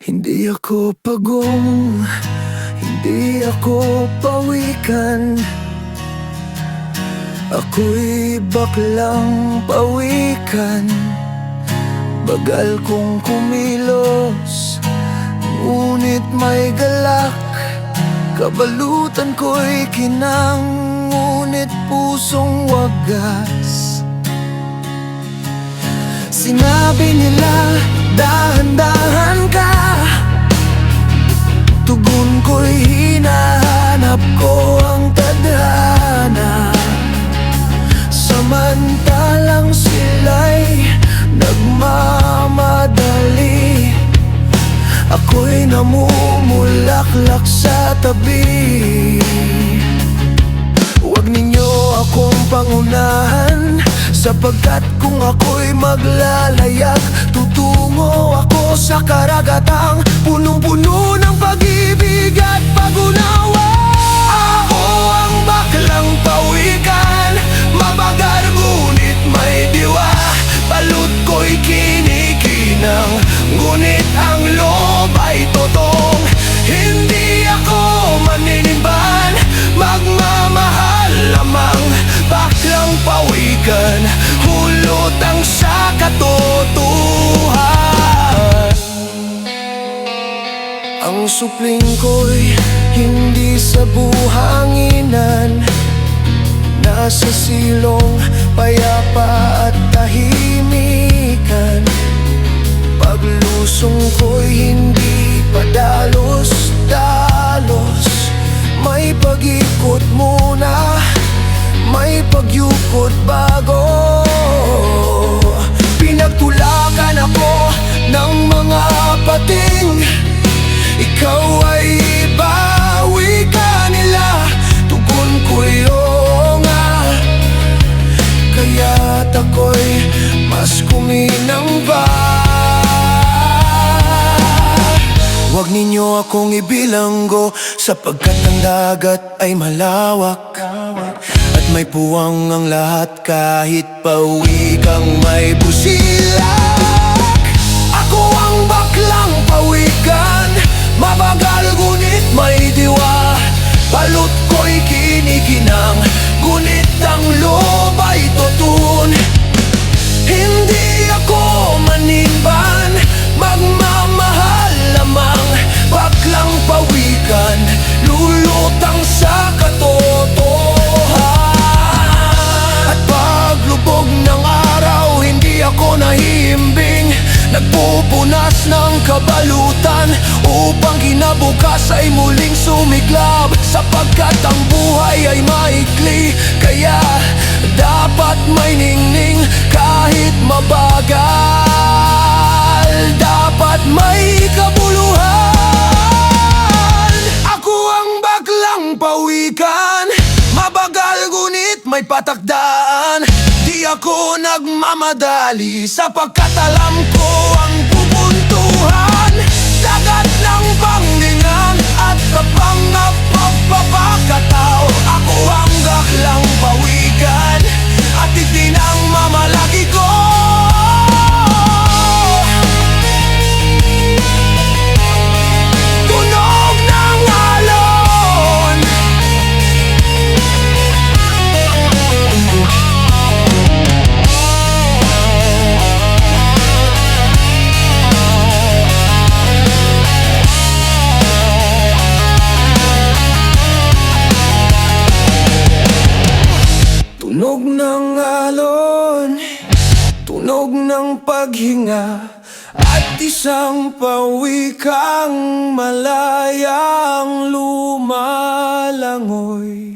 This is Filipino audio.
Hindi ako pagong, hindi ako pawikan. Ako'y baklang pawikan. Bagal kong kumilos, ngunit may galak. Kabalutan ko'y kinang, ngunit pusong wagas. Sinabi nila, dahan-dahan ka. Tugon ko'y hinahanap ko ang tadhana. Samantalang sila'y nagmamadali, ako'y namumulaklak sa tabi. Huwag ninyo akong pangunahan, sapagkat kung ako'y maglalayag, tutungo ako sa karagatang punong-puno ng pag-ibig at pag-unawa. Ako ang baklang pawikan, mabagal ngunit may diwa. Balut ko'y kinikinang, ngunit ang loob ay totong. Hindi ako maninimban, magmamahal lamang. Baklang pawikan, hulutang sa katotohanan. Ang supling ko'y hindi sa buhanginan, nasa silong payapa at tahimikan. Paglusong ko'y hindi padalos-dalos, may pag-ikot muna, may pagyukot bago. Pinagtulakan ako ng mga pating, ikaw ay ibawi ka nila. Tugon ko'y oo nga, kaya't ako'y mas kuminang ba. Huwag ninyo akong ibilanggo, sapagkat ang dagat ay malawak at may puwang ang lahat, kahit pawikang may busilak. Ako ang baklang pawikan, mabagal ngunit may diwa. Balut ko'y kinikinang, ngunit ang loob ay tutun. Hindi ako maninimban, magmamahal lamang. Baklang pawikan, lulutang sa katotohanan. At paglubog ng araw, hindi ako nahihimbing, nagpupunas ng kabalutan, upang kinabukas ay muling sumiklab. Sapagkat ang buhay ay maikli, kaya dapat may ningning kahit mabagal. Dapat may kabuluhan. Ako ang baklang pawikan, mabagal ngunit may patakdaan. Di ako nagmamadali, sapagkat alam ko ang pupuntuhan. Dagat ng panglingan at kapangapapapakataw. Ako ang baklang pawikan, at itinang mamalagi ko. Tunog ng alon, tunog ng alon, tunog ng paghinga, at isang pawikang malayang lumalangoy.